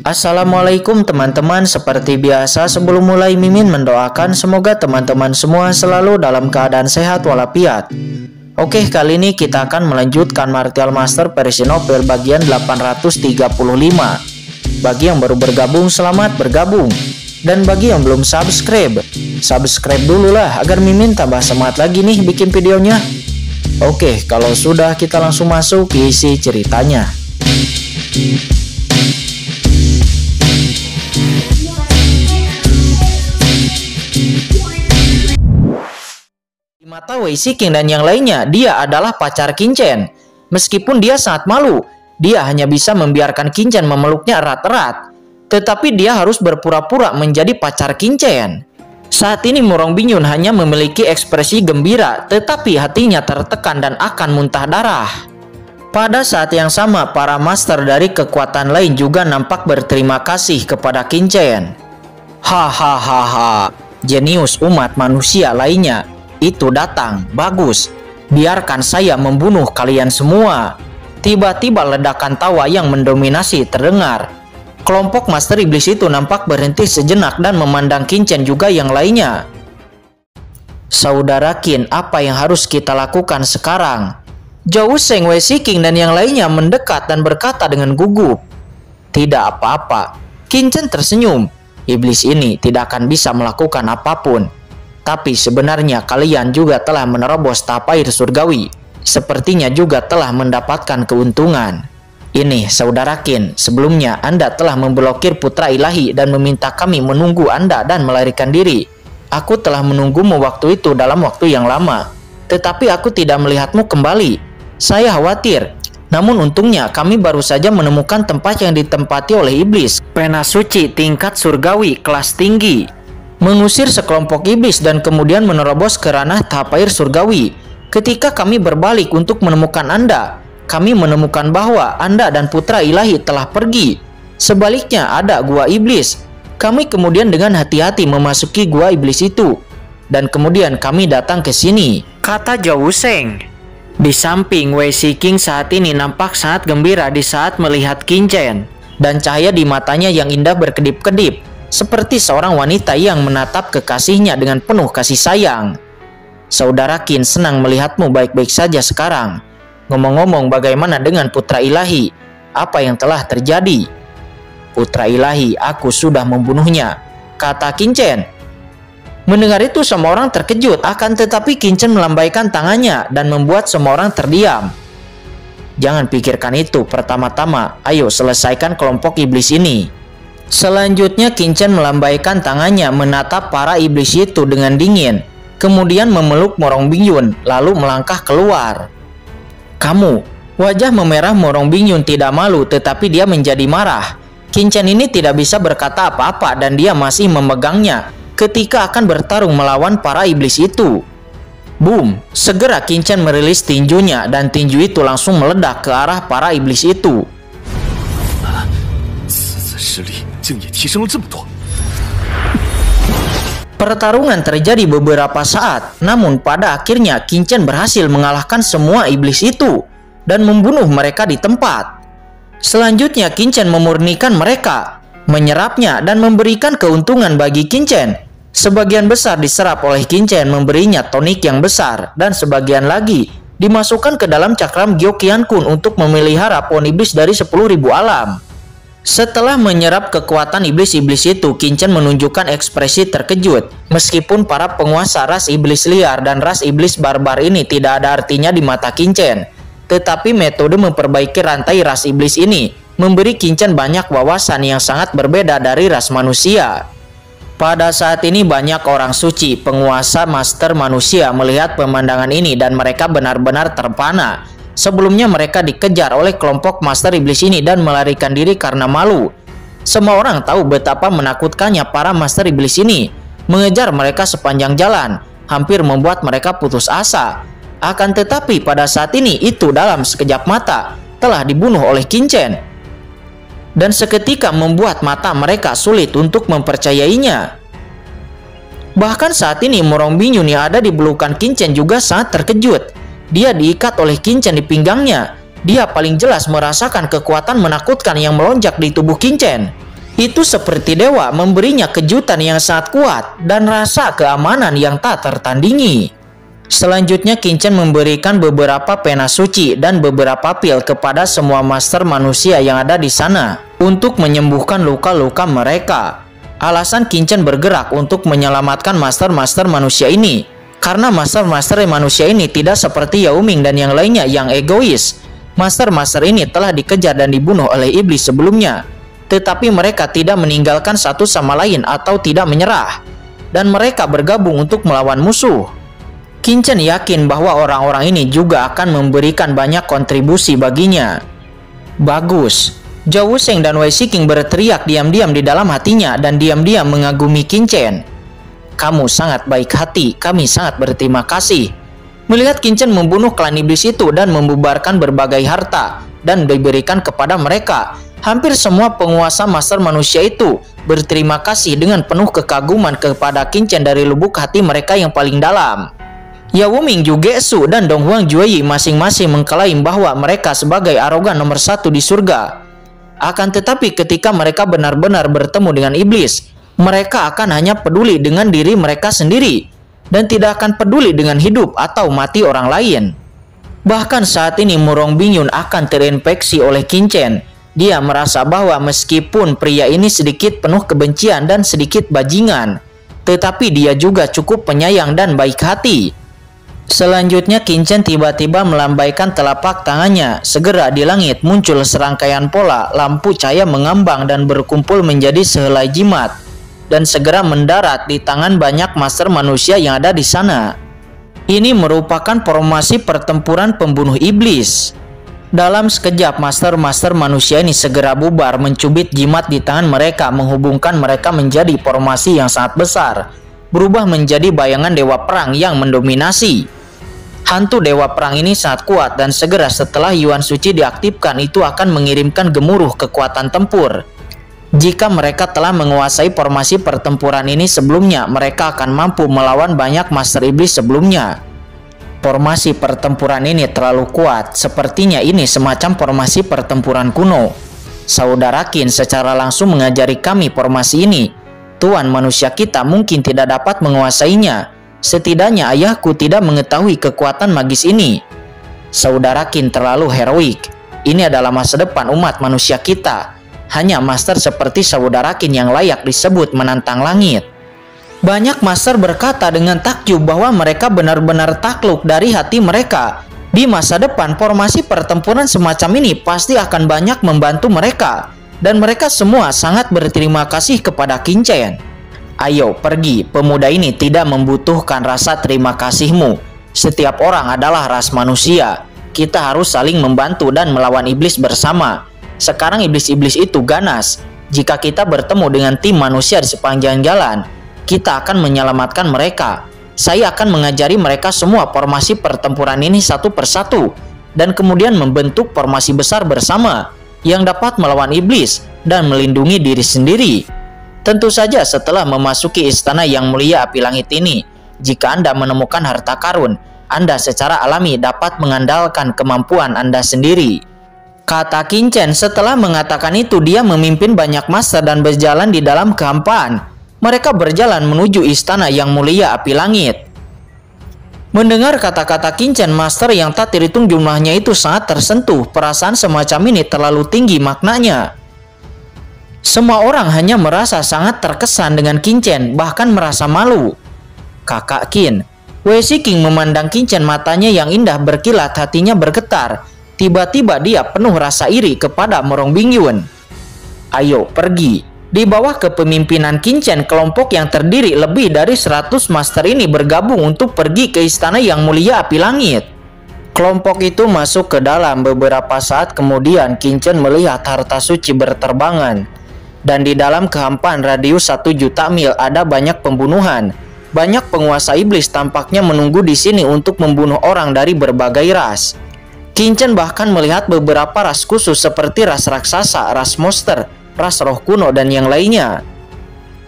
Assalamualaikum teman-teman, seperti biasa sebelum mulai Mimin mendoakan semoga teman-teman semua selalu dalam keadaan sehat walafiat. Oke, kali ini kita akan melanjutkan Martial Master versi novel bagian 835. Bagi yang baru bergabung, selamat bergabung. Dan bagi yang belum subscribe dulu lah agar Mimin tambah semangat lagi nih bikin videonya. Oke, kalau sudah kita langsung masuk ke isi ceritanya. Di mata Wei Shiking dan yang lainnya, dia adalah pacar Qin Chen. Meskipun dia sangat malu, dia hanya bisa membiarkan Qin Chen memeluknya erat-erat. Tetapi dia harus berpura-pura menjadi pacar Qin Chen. Saat ini Murong Bingyun hanya memiliki ekspresi gembira, tetapi hatinya tertekan dan akan muntah darah. Pada saat yang sama, para master dari kekuatan lain juga nampak berterima kasih kepada Qin Chen. Hahaha, jenius umat manusia lainnya itu datang, bagus. Biarkan saya membunuh kalian semua. Tiba-tiba ledakan tawa yang mendominasi terdengar. Kelompok Master Iblis itu nampak berhenti sejenak dan memandang Qin Chen juga yang lainnya. Saudara Qin, apa yang harus kita lakukan sekarang? Zhou Sheng, Wei Shiking dan yang lainnya mendekat dan berkata dengan gugup. Tidak apa-apa. Qin Chen tersenyum. Iblis ini tidak akan bisa melakukan apapun. Tapi sebenarnya kalian juga telah menerobos tapair surgawi. Sepertinya juga telah mendapatkan keuntungan. Ini saudara Qin, sebelumnya Anda telah memblokir putra ilahi dan meminta kami menunggu Anda dan melarikan diri. Aku telah menunggumu waktu itu dalam waktu yang lama. Tetapi aku tidak melihatmu kembali. Saya khawatir. Namun untungnya kami baru saja menemukan tempat yang ditempati oleh iblis. Pena suci tingkat surgawi kelas tinggi. Mengusir sekelompok iblis dan kemudian menerobos ke ranah tapair surgawi. Ketika kami berbalik untuk menemukan Anda, kami menemukan bahwa Anda dan putra ilahi telah pergi. Sebaliknya ada gua iblis. Kami kemudian dengan hati-hati memasuki gua iblis itu. Dan kemudian kami datang ke sini, kata Zhou Sheng. Di samping Wei Shiking saat ini nampak sangat gembira di saat melihat Qin Chen. Dan cahaya di matanya yang indah berkedip-kedip. Seperti seorang wanita yang menatap kekasihnya dengan penuh kasih sayang. Saudara Qin, senang melihatmu baik-baik saja sekarang. Ngomong-ngomong, bagaimana dengan putra ilahi? Apa yang telah terjadi? Putra ilahi, aku sudah membunuhnya, kata Qin Chen. Mendengar itu semua orang terkejut, akan tetapi Qin Chen melambaikan tangannya dan membuat semua orang terdiam. Jangan pikirkan itu pertama-tama, ayo selesaikan kelompok iblis ini. Selanjutnya Qin Chen melambaikan tangannya menatap para iblis itu dengan dingin. Kemudian memeluk Murong Bingyun lalu melangkah keluar. Kamu, wajah memerah Murong Bingyun tidak malu tetapi dia menjadi marah. Qin Chen ini tidak bisa berkata apa-apa dan dia masih memegangnya ketika akan bertarung melawan para iblis itu. Boom, segera Qin Chen merilis tinjunya dan tinju itu langsung meledak ke arah para iblis itu. Pertarungan terjadi beberapa saat, namun pada akhirnya Qin Chen berhasil mengalahkan semua iblis itu dan membunuh mereka di tempat. Selanjutnya Qin Chen memurnikan mereka, menyerapnya dan memberikan keuntungan bagi Qin Chen. Sebagian besar diserap oleh Qin Chen memberinya tonik yang besar dan sebagian lagi dimasukkan ke dalam cakram Gyokian Kun untuk memelihara pohon iblis dari 10.000 alam. Setelah menyerap kekuatan iblis-iblis itu, Qin Chen menunjukkan ekspresi terkejut. Meskipun para penguasa ras iblis liar dan ras iblis barbar ini tidak ada artinya di mata Qin Chen, tetapi metode memperbaiki rantai ras iblis ini memberi Qin Chen banyak wawasan yang sangat berbeda dari ras manusia. Pada saat ini banyak orang suci, penguasa master manusia melihat pemandangan ini dan mereka benar-benar terpana. Sebelumnya mereka dikejar oleh kelompok master iblis ini dan melarikan diri karena malu. Semua orang tahu betapa menakutkannya para master iblis ini. Mengejar mereka sepanjang jalan, hampir membuat mereka putus asa. Akan tetapi pada saat ini itu dalam sekejap mata telah dibunuh oleh Qin Chen. Dan seketika membuat mata mereka sulit untuk mempercayainya. Bahkan saat ini Murong Bingyun yang ada di pelukan Qin Chen juga sangat terkejut. Dia diikat oleh Qin Chen di pinggangnya. Dia paling jelas merasakan kekuatan menakutkan yang melonjak di tubuh Qin Chen. Itu seperti dewa memberinya kejutan yang sangat kuat dan rasa keamanan yang tak tertandingi. Selanjutnya Qin memberikan beberapa pena suci dan beberapa pil kepada semua master manusia yang ada di sana untuk menyembuhkan luka-luka mereka. Alasan Qin bergerak untuk menyelamatkan master-master manusia ini karena master-master manusia ini tidak seperti Yao Ming dan yang lainnya yang egois. Master-master ini telah dikejar dan dibunuh oleh iblis sebelumnya, tetapi mereka tidak meninggalkan satu sama lain atau tidak menyerah, dan mereka bergabung untuk melawan musuh. Qin yakin bahwa orang-orang ini juga akan memberikan banyak kontribusi baginya. Bagus. Zhao Wusheng dan Wei Shiqing berteriak diam-diam di dalam hatinya dan diam-diam mengagumi Qin. Kamu sangat baik hati, kami sangat berterima kasih. Melihat Qin membunuh klan iblis itu dan membubarkan berbagai harta dan diberikan kepada mereka, hampir semua penguasa master manusia itu berterima kasih dengan penuh kekaguman kepada Qin dari lubuk hati mereka yang paling dalam. Yao Ming, Zhu Gesu, dan Dong Huang Jueyi masing-masing mengklaim bahwa mereka sebagai arogan nomor 1 di surga. Akan tetapi ketika mereka benar-benar bertemu dengan iblis, mereka akan hanya peduli dengan diri mereka sendiri dan tidak akan peduli dengan hidup atau mati orang lain. Bahkan saat ini Murong Bingyun akan terinfeksi oleh Qin. Dia merasa bahwa meskipun pria ini sedikit penuh kebencian dan sedikit bajingan, tetapi dia juga cukup penyayang dan baik hati. Selanjutnya Qin tiba-tiba melambaikan telapak tangannya. Segera di langit muncul serangkaian pola lampu cahaya mengambang dan berkumpul menjadi sehelai jimat, dan segera mendarat di tangan banyak master manusia yang ada di sana. Ini merupakan formasi pertempuran pembunuh iblis. Dalam sekejap master-master manusia ini segera bubar mencubit jimat di tangan mereka, menghubungkan mereka menjadi formasi yang sangat besar, berubah menjadi bayangan dewa perang yang mendominasi. Hantu dewa perang ini sangat kuat dan segera setelah Yuan Suci diaktifkan itu akan mengirimkan gemuruh kekuatan tempur. Jika mereka telah menguasai formasi pertempuran ini sebelumnya, mereka akan mampu melawan banyak master iblis sebelumnya. Formasi pertempuran ini terlalu kuat, sepertinya ini semacam formasi pertempuran kuno. Saudara Qin secara langsung mengajari kami formasi ini. Tuan manusia kita mungkin tidak dapat menguasainya. Setidaknya ayahku tidak mengetahui kekuatan magis ini. Saudara Qin terlalu heroik. Ini adalah masa depan umat manusia kita. Hanya master seperti saudara Qin yang layak disebut menantang langit. Banyak master berkata dengan takjub bahwa mereka benar-benar takluk dari hati mereka. Di masa depan formasi pertempuran semacam ini pasti akan banyak membantu mereka. Dan mereka semua sangat berterima kasih kepada Qin. Ayo pergi, pemuda ini tidak membutuhkan rasa terima kasihmu. Setiap orang adalah ras manusia. Kita harus saling membantu dan melawan iblis bersama. Sekarang iblis-iblis itu ganas. Jika kita bertemu dengan tim manusia di sepanjang jalan, kita akan menyelamatkan mereka. Saya akan mengajari mereka semua formasi pertempuran ini satu persatu, dan kemudian membentuk formasi besar bersama yang dapat melawan iblis dan melindungi diri sendiri. Tentu saja setelah memasuki istana yang mulia api langit ini, jika Anda menemukan harta karun, Anda secara alami dapat mengandalkan kemampuan Anda sendiri. Kata Qin setelah mengatakan itu, dia memimpin banyak master dan berjalan di dalam kehampaan. Mereka berjalan menuju istana yang mulia api langit. Mendengar kata-kata Qin, master yang tak terhitung jumlahnya itu sangat tersentuh. Perasaan semacam ini terlalu tinggi maknanya. Semua orang hanya merasa sangat terkesan dengan Qin, bahkan merasa malu. Kakak Qin. Wei Shiqing memandang Qin, matanya yang indah berkilat, hatinya bergetar. Tiba-tiba dia penuh rasa iri kepada Murong Bingyun. Ayo pergi. Di bawah kepemimpinan Qin, kelompok yang terdiri lebih dari 100 master ini bergabung untuk pergi ke istana yang mulia api langit. Kelompok itu masuk ke dalam. Beberapa saat kemudian Qin melihat harta suci berterbangan. Dan di dalam kehampaan radius 1 juta mil ada banyak pembunuhan. Banyak penguasa iblis tampaknya menunggu di sini untuk membunuh orang dari berbagai ras. Qin bahkan melihat beberapa ras khusus seperti ras raksasa, ras monster, ras roh kuno, dan yang lainnya.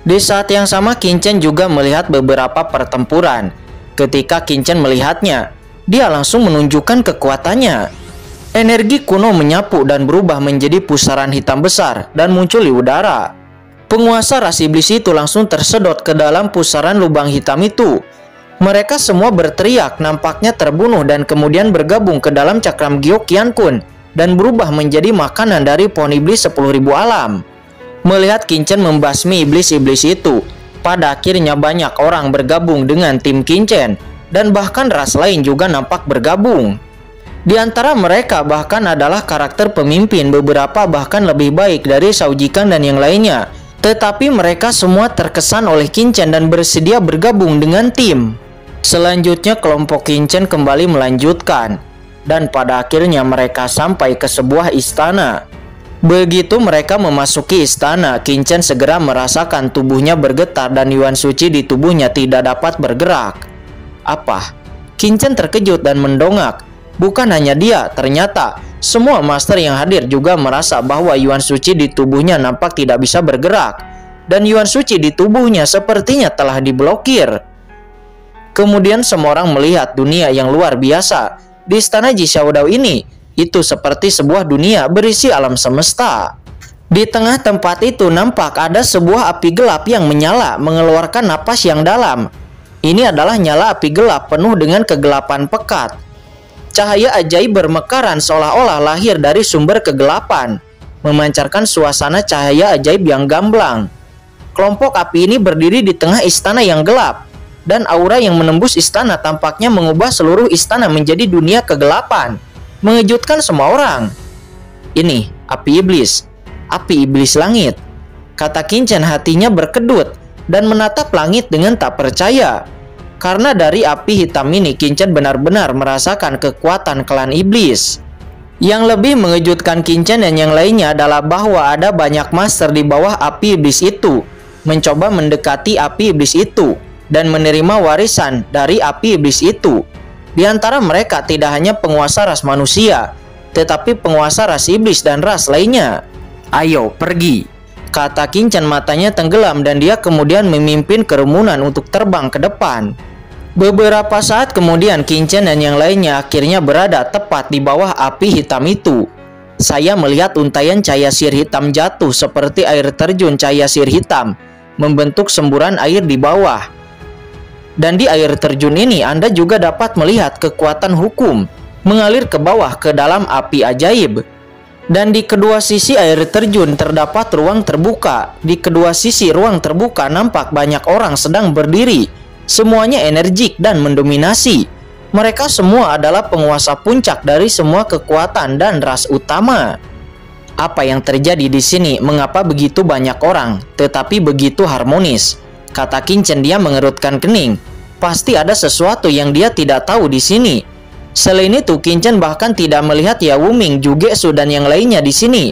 Di saat yang sama Qin juga melihat beberapa pertempuran. Ketika Qin melihatnya, dia langsung menunjukkan kekuatannya. Energi kuno menyapu dan berubah menjadi pusaran hitam besar dan muncul di udara. Penguasa ras iblis itu langsung tersedot ke dalam pusaran lubang hitam itu. Mereka semua berteriak, nampaknya terbunuh dan kemudian bergabung ke dalam cakram Giok Qian Kun dan berubah menjadi makanan dari pohon iblis 10.000 alam. Melihat Qin Chen membasmi iblis-iblis itu, pada akhirnya banyak orang bergabung dengan tim Qin Chen dan bahkan ras lain juga nampak bergabung. Di antara mereka bahkan adalah karakter pemimpin, beberapa bahkan lebih baik dari Shao Jikang dan yang lainnya. Tetapi mereka semua terkesan oleh Qin Chen dan bersedia bergabung dengan tim. Selanjutnya kelompok Qin Chen kembali melanjutkan, dan pada akhirnya mereka sampai ke sebuah istana. Begitu mereka memasuki istana, Qin Chen segera merasakan tubuhnya bergetar dan Yuan Suci di tubuhnya tidak dapat bergerak. Apa? Qin Chen terkejut dan mendongak. Bukan hanya dia, ternyata semua master yang hadir juga merasa bahwa Yuan Suci di tubuhnya nampak tidak bisa bergerak, dan Yuan Suci di tubuhnya sepertinya telah diblokir. Kemudian semua orang melihat dunia yang luar biasa. Di istana Ji Xiaodao ini, itu seperti sebuah dunia berisi alam semesta. Di tengah tempat itu nampak ada sebuah api gelap yang menyala, mengeluarkan napas yang dalam. Ini adalah nyala api gelap penuh dengan kegelapan pekat. Cahaya ajaib bermekaran seolah-olah lahir dari sumber kegelapan, memancarkan suasana cahaya ajaib yang gamblang. Kelompok api ini berdiri di tengah istana yang gelap, dan aura yang menembus istana tampaknya mengubah seluruh istana menjadi dunia kegelapan, mengejutkan semua orang. Ini api iblis langit, kata Qin Chen. Hatinya berkedut dan menatap langit dengan tak percaya. Karena dari api hitam ini, Qin Chen benar-benar merasakan kekuatan klan iblis. Yang lebih mengejutkan Qin Chen dan yang lainnya adalah bahwa ada banyak master di bawah api iblis itu, mencoba mendekati api iblis itu, dan menerima warisan dari api iblis itu. Di antara mereka tidak hanya penguasa ras manusia, tetapi penguasa ras iblis dan ras lainnya. Ayo, pergi, kata Qin Chen. Matanya tenggelam dan dia kemudian memimpin kerumunan untuk terbang ke depan. Beberapa saat kemudian Qin Chen dan yang lainnya akhirnya berada tepat di bawah api hitam itu. Saya melihat untaian cahaya sihir hitam jatuh seperti air terjun cahaya sihir hitam, membentuk semburan air di bawah. Dan di air terjun ini Anda juga dapat melihat kekuatan hukum mengalir ke bawah ke dalam api ajaib. Dan di kedua sisi air terjun terdapat ruang terbuka. Di kedua sisi ruang terbuka nampak banyak orang sedang berdiri. Semuanya energik dan mendominasi. Mereka semua adalah penguasa puncak dari semua kekuatan dan ras utama. Apa yang terjadi di sini? Mengapa begitu banyak orang, tetapi begitu harmonis? Kata Qin Chen. Dia mengerutkan kening. Pasti ada sesuatu yang dia tidak tahu di sini. Selain itu, Qin Chen bahkan tidak melihat Yao Ming, Zhuge Su dan yang lainnya di sini.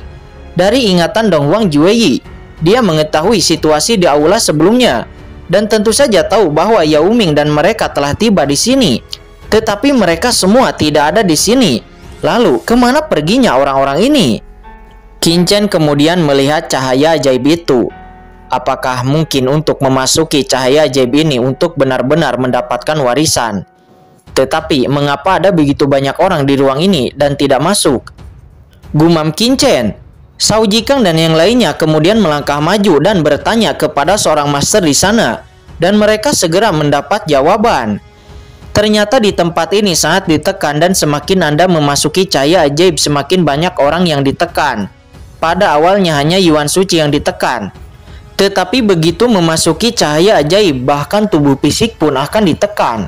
Dari ingatan Dong Huang Jueyi, dia mengetahui situasi di aula sebelumnya dan tentu saja tahu bahwa Yao Ming dan mereka telah tiba di sini. Tetapi mereka semua tidak ada di sini. Lalu, kemana perginya orang-orang ini? Qin Chen kemudian melihat cahaya ajaib itu. Apakah mungkin untuk memasuki cahaya ajaib ini untuk benar-benar mendapatkan warisan? Tetapi mengapa ada begitu banyak orang di ruang ini dan tidak masuk? Gumam Qin Chen. Shao Jikang dan yang lainnya kemudian melangkah maju dan bertanya kepada seorang master di sana, dan mereka segera mendapat jawaban. Ternyata di tempat ini sangat ditekan dan semakin Anda memasuki cahaya ajaib semakin banyak orang yang ditekan. Pada awalnya hanya Yuan Suci yang ditekan. Tetapi begitu memasuki cahaya ajaib, bahkan tubuh fisik pun akan ditekan.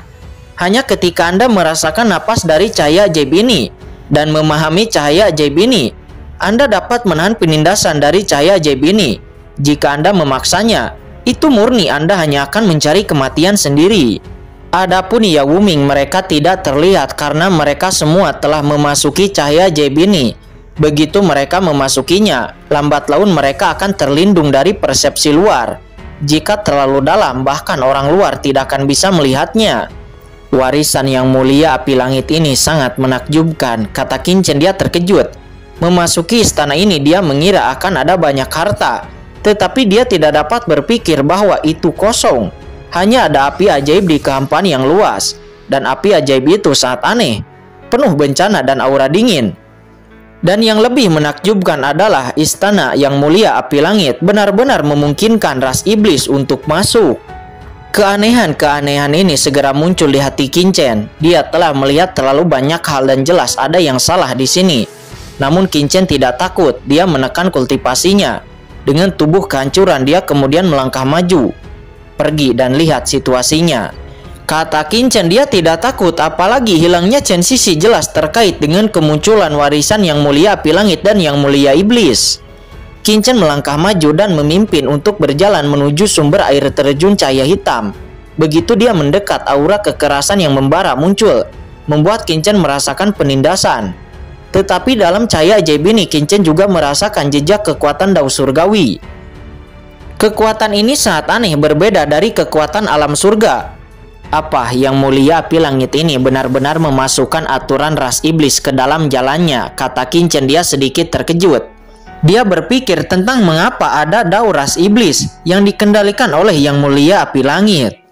Hanya ketika Anda merasakan napas dari cahaya ajaib ini dan memahami cahaya ajaib ini, Anda dapat menahan penindasan dari cahaya ajaib ini. Jika Anda memaksanya, itu murni Anda hanya akan mencari kematian sendiri. Adapun Yao Ming, mereka tidak terlihat karena mereka semua telah memasuki cahaya ajaib ini. Begitu mereka memasukinya, lambat laun mereka akan terlindung dari persepsi luar. Jika terlalu dalam, bahkan orang luar tidak akan bisa melihatnya. Warisan yang mulia api langit ini sangat menakjubkan, kata Qin Chen. Dia terkejut. Memasuki istana ini dia mengira akan ada banyak harta, tetapi dia tidak dapat berpikir bahwa itu kosong. Hanya ada api ajaib di kehampaan yang luas, dan api ajaib itu sangat aneh, penuh bencana dan aura dingin. Dan yang lebih menakjubkan adalah istana yang mulia api langit benar-benar memungkinkan ras iblis untuk masuk. Keanehan-keanehan ini segera muncul di hati Qingchen. Dia telah melihat terlalu banyak hal dan jelas ada yang salah di sini. Namun Qingchen tidak takut, dia menekan kultivasinya. Dengan tubuh kehancuran dia kemudian melangkah maju. Pergi dan lihat situasinya. Kata Qingchen, dia tidak takut, apalagi hilangnya Chen Sisi jelas terkait dengan kemunculan warisan yang mulia api langit dan yang mulia iblis. Qingchen melangkah maju dan memimpin untuk berjalan menuju sumber air terjun cahaya hitam. Begitu dia mendekat, aura kekerasan yang membara muncul, membuat Qingchen merasakan penindasan. Tetapi dalam cahaya ajaib ini, Qingchen juga merasakan jejak kekuatan Dao surgawi. Kekuatan ini sangat aneh, berbeda dari kekuatan alam surga. Apa yang mulia api langit ini benar-benar memasukkan aturan ras iblis ke dalam jalannya, kata Qingchen. Dia sedikit terkejut. Dia berpikir tentang mengapa ada Dao ras iblis yang dikendalikan oleh yang mulia api langit.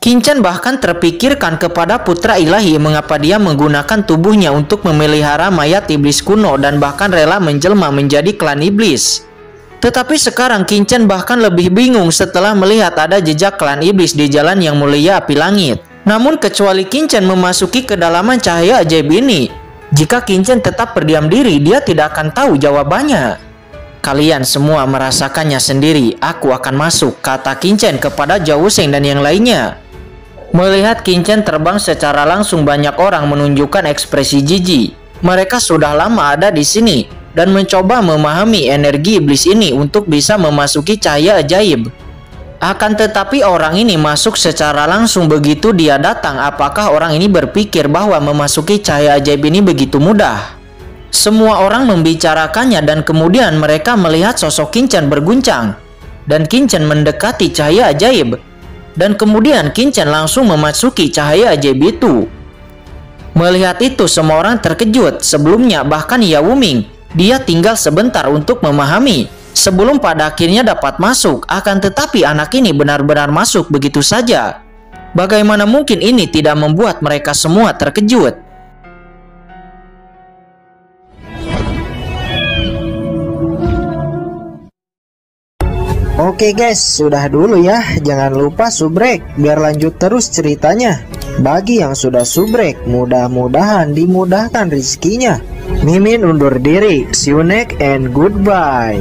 Qingchen bahkan terpikirkan kepada putra ilahi, mengapa dia menggunakan tubuhnya untuk memelihara mayat iblis kuno dan bahkan rela menjelma menjadi klan iblis. Tetapi sekarang Qingchen bahkan lebih bingung setelah melihat ada jejak klan iblis di jalan yang mulia api langit. Namun kecuali Qingchen memasuki kedalaman cahaya ajaib ini, jika Qingchen tetap berdiam diri, dia tidak akan tahu jawabannya. Kalian semua merasakannya sendiri, aku akan masuk, kata Qingchen kepada Zhao Wusheng dan yang lainnya. Melihat Qingchen terbang secara langsung, banyak orang menunjukkan ekspresi jijik. Mereka sudah lama ada di sini dan mencoba memahami energi iblis ini untuk bisa memasuki cahaya ajaib. Akan tetapi orang ini masuk secara langsung. Begitu dia datang, apakah orang ini berpikir bahwa memasuki cahaya ajaib ini begitu mudah? Semua orang membicarakannya dan kemudian mereka melihat sosok Qingchen berguncang. Dan Qingchen mendekati cahaya ajaib. Dan kemudian Qingchen langsung memasuki cahaya ajaib itu. Melihat itu semua orang terkejut. Sebelumnya bahkan Yao Ming, dia tinggal sebentar untuk memahami sebelum pada akhirnya dapat masuk. Akan tetapi anak ini benar-benar masuk begitu saja. Bagaimana mungkin ini tidak membuat mereka semua terkejut? Oke guys, sudah dulu ya. Jangan lupa subrek biar lanjut terus ceritanya. Bagi yang sudah subrek, mudah-mudahan dimudahkan rezekinya. Mimin undur diri. See you next and goodbye.